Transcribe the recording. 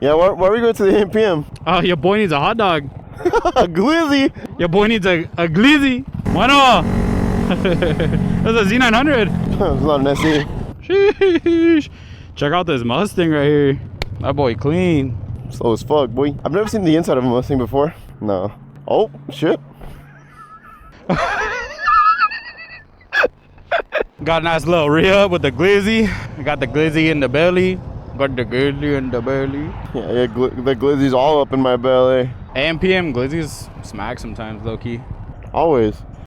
Yeah, why are we going to the AMPM? Oh, your boy needs a hot dog. Glizzy. Your boy needs a glizzy. Bueno. That's a Z900. It's not an SE. Sheesh. Check out this Mustang right here. That boy clean. Slow as fuck, boy. I've never seen the inside of a Mustang before. No. Oh, shit. Got a nice little re-up with the glizzy. Got the glizzy in the belly. Got the glizzy in the belly. Yeah, the glizzy's all up in my belly. AMPM glizzies smack sometimes, low key. Always.